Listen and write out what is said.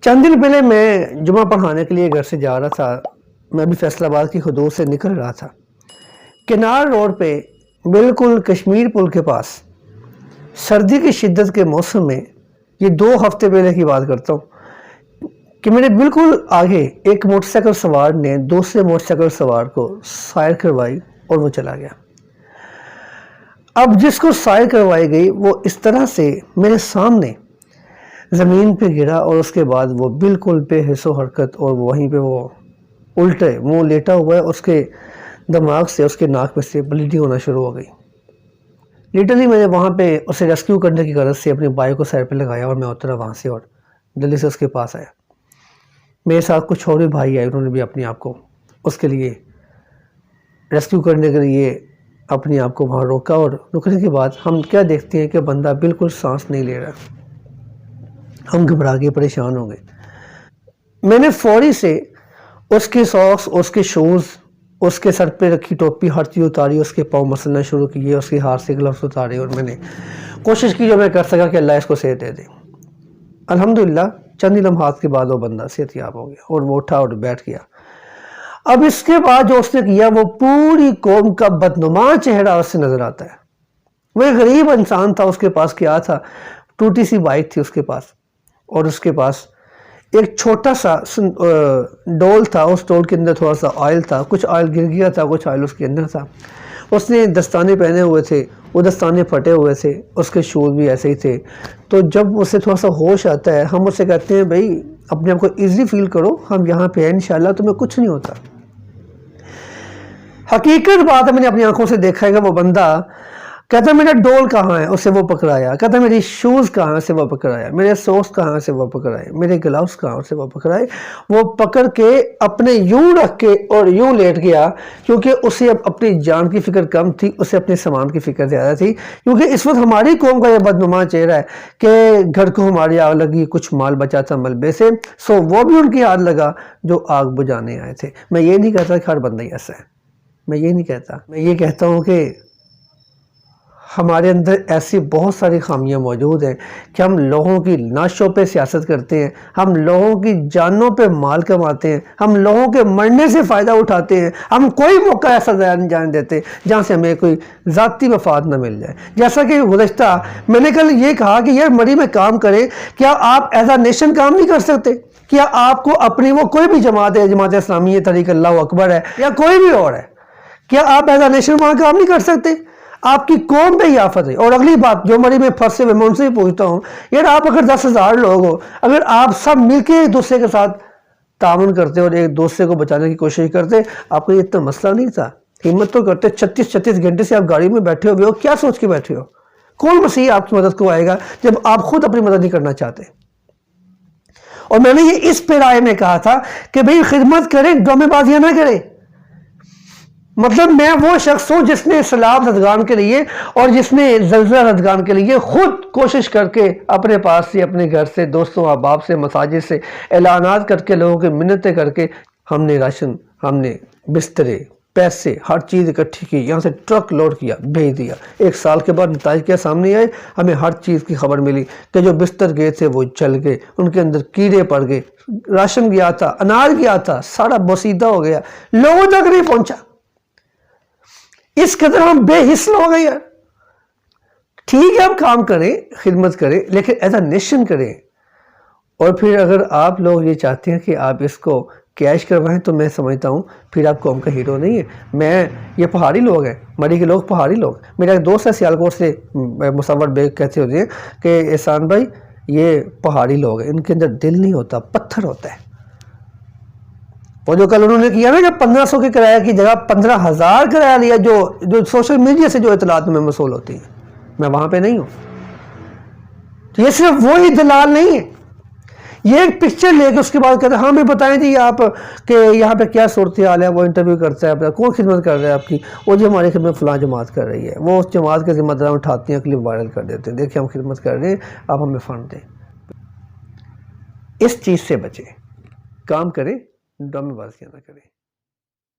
چند دن پہلے میں جمعہ پڑھانے کے لیے گھر سے جا رہا تھا. میں بھی فیصل آباد کی حدود سے نکل رہا تھا. کنار روڈ پہ بالکل کشمیر پل کے پاس سردی کی شدت کے موسم میں، یہ 2 ہفتے پہلے کی بات کرتا ہوں، کہ میرے بالکل آگے ایک موٹر سائیکل سوار نے دوسرے موٹر سائیکل سوار کو سائر کروائی اور وہ چلا گیا. اب جس کو سائر کروائی گئی وہ اس طرح سے میرے سامنے زمین پہ گرا اور اس کے بعد وہ بالکل بے حس و حرکت اور وہیں پہ وہ الٹے منہ لیٹا ہوا ہے. اس کے دماغ سے، اس کے ناک میں سے بلیڈنگ ہونا شروع ہو گئی. لیٹرلی میں نے وہاں پہ اسے ریسکیو کرنے کی غرض سے اپنی بائک کو سائڈ پہ لگایا اور میں اترا وہاں سے اور جلدی سے اس کے پاس آیا. میرے ساتھ کچھ اور بھی بھائی آئے، انہوں نے بھی اپنے آپ کو اس کے لیے ریسکیو کرنے کے لیے اپنے آپ کو وہاں روکا، اور رکنے کے بعد ہم کیا دیکھتے ہیں کہ بندہ بالکل سانس نہیں لے رہا. ہم گھبرا گئے، پریشان ہو گئے. میں نے فوری سے اس کے ساکس، اس کے شوز، اس کے سر پہ رکھی ٹوپی، ہر چیز اتاری، اس کے پاؤں مسلنا شروع کیے، اس کے ہاتھ سے گلوز اتارے، اور میں نے کوشش کی جو میں کر سکا کہ اللہ اس کو صحت دے دے. الحمدللہ چند ہی لمحات کے بعد وہ بندہ صحت یاب ہو گیا اور وہ اٹھا اور بیٹھ گیا. اب اس کے بعد جو اس نے کیا وہ پوری قوم کا بدنما چہرہ اس سے نظر آتا ہے. وہ ایک غریب انسان تھا، اس کے پاس کیا تھا، ٹوٹی سی بائک تھی اس کے پاس، اور اس کے پاس ایک چھوٹا سا ڈول تھا. اس ڈول کے اندر تھوڑا سا آئل تھا، کچھ آئل گر گیا تھا، کچھ آئل اس کے اندر تھا. اس نے دستانے پہنے ہوئے تھے، وہ دستانے پھٹے ہوئے تھے، اس کے شوز بھی ایسے ہی تھے. تو جب اسے تھوڑا سا ہوش آتا ہے، ہم اسے کہتے ہیں بھائی اپنے آپ کو ایزی فیل کرو، ہم یہاں پہ ہیں انشاءاللہ، تمہیں کچھ نہیں ہوتا. حقیقت بات ہے، میں نے اپنی آنکھوں سے دیکھا ہے کہ وہ بندہ کہتا میرا ڈول کہاں ہے، اسے وہ پکڑایا. کہتا میری شوز کہاں ہے، اسے وہ پکڑایا. میرے سوکس کہاں ہے، اسے وہ پکڑائے. میرے گلاوز کہاں، اسے وہ پکڑائے. وہ پکڑ کے اپنے یوں رکھ کے اور یوں لیٹ گیا، کیونکہ اسے اب اپنی جان کی فکر کم تھی، اسے اپنے سامان کی فکر زیادہ تھی. کیونکہ اس وقت ہماری قوم کا یہ بدنما چہرہ ہے کہ گھر کو ہماری آگ لگی، کچھ مال بچا تھا ملبے سے، سو وہ بھی ان کی آگ لگا جو آگ بجھانے آئے تھے. میں یہ نہیں کہتا کہ ہر بندہ ہی ایسا ہے، میں یہ نہیں کہتا. میں یہ کہتا ہوں کہ ہمارے اندر ایسی بہت ساری خامیاں موجود ہیں کہ ہم لوگوں کی نعشوں پہ سیاست کرتے ہیں، ہم لوگوں کی جانوں پہ مال کماتے ہیں، ہم لوگوں کے مرنے سے فائدہ اٹھاتے ہیں. ہم کوئی موقع ایسا ضائع نہیں جانے دیتے جہاں سے ہمیں کوئی ذاتی مفاد نہ مل جائے. جیسا کہ گزشتہ میں نے کل یہ کہا کہ یار مری میں کام کریں، کیا آپ ایز اے نیشن کام نہیں کر سکتے؟ کیا آپ کو اپنی وہ کوئی بھی جماعت ہے، جماعت اسلامی ہے، تحریک اللہ اکبر ہے، یا کوئی بھی اور ہے، کیا آپ ایز اے نیشن وہاں کام نہیں کر سکتے؟ آپ کی قوم پہ ہی آفت ہے. اور اگلی بات جو مری میں پھنسے ہوئے، میں ان سے ہی پوچھتا ہوں، یار آپ اگر 10,000 لوگ ہو، اگر آپ سب مل کے ایک دوسرے کے ساتھ تعاون کرتے اور ایک دوسرے کو بچانے کی کوشش کرتے، آپ کو یہ اتنا مسئلہ نہیں تھا. ہمت تو کرتے. 36 گھنٹے سے آپ گاڑی میں بیٹھے ہوئے ہو، کیا سوچ کے بیٹھے ہو؟ کون مسیح آپ کی مدد کو آئے گا جب آپ خود اپنی مدد نہیں کرنا چاہتے؟ اور میں نے یہ اس پیرائے میں کہا تھا کہ بھئی خدمت کریں، ڈرامے بازیاں نہ کریں. مطلب میں وہ شخص ہوں جس نے سیلاب زدگان کے لیے اور جس نے زلزلہ زدگان کے لیے خود کوشش کر کے اپنے پاس سے، اپنے گھر سے، دوستوں احباب سے، مساجد سے اعلانات کر کے، لوگوں کی منتیں کر کے ہم نے راشن، ہم نے بسترے، پیسے، ہر چیز اکٹھی کی، یہاں سے ٹرک لوڈ کیا، بھیج دیا. 1 سال کے بعد نتائج کیا سامنے آئے؟ ہمیں ہر چیز کی خبر ملی کہ جو بستر گئے تھے وہ جل گئے، ان کے اندر کیڑے پڑ گئے، راشن گیا تھا، اناج گیا تھا، سارا بوسیدہ ہو گیا، لوگوں تک نہیں پہنچا. اس قدر ہم بے حس ہو گئے. یار ٹھیک ہے ہم کام کریں، خدمت کریں، لیکن ایز اے نیشن کریں. اور پھر اگر آپ لوگ یہ چاہتے ہیں کہ آپ اس کو کیش کروائیں تو میں سمجھتا ہوں پھر آپ قوم کا ہیرو نہیں ہے. یہ پہاڑی لوگ ہیں، مری کے لوگ پہاڑی لوگ. میرا ایک دوست ہے سیالکوٹ سے، مصور بیگ کہتے ہوتے ہیں کہ احسان بھائی یہ پہاڑی لوگ ہیں، ان کے اندر دل نہیں ہوتا، پتھر ہوتا ہے. اور جو کل انہوں نے کیا نا کہ 1500 کے کرایہ کی جگہ 15,000 کرایہ لیا، جو سوشل میڈیا سے جو اطلاعات میں موصول ہوتی ہیں، میں وہاں پہ نہیں ہوں. تو یہ صرف وہی دلال نہیں ہے، یہ ایک پکچر لے کے اس کے بعد کہتے ہیں ہاں بھی بتائیں جی آپ کہ یہاں پہ کیا صورتحال ہے. وہ انٹرویو کرتا ہے، کون خدمت کر رہا ہے آپ کی؟ وہ جو ہماری خدمت فلاں جماعت کر رہی ہے. وہ اس جماعت کے ذمہ دار اٹھاتے ہیں، کلپ وائرل کر دیتے ہیں، دیکھیں ہم خدمت کر رہے ہیں، آپ ہمیں فنڈ دیں. اس چیز سے بچیں، کام کریں، ڈرامے بازیاں نہ کریں.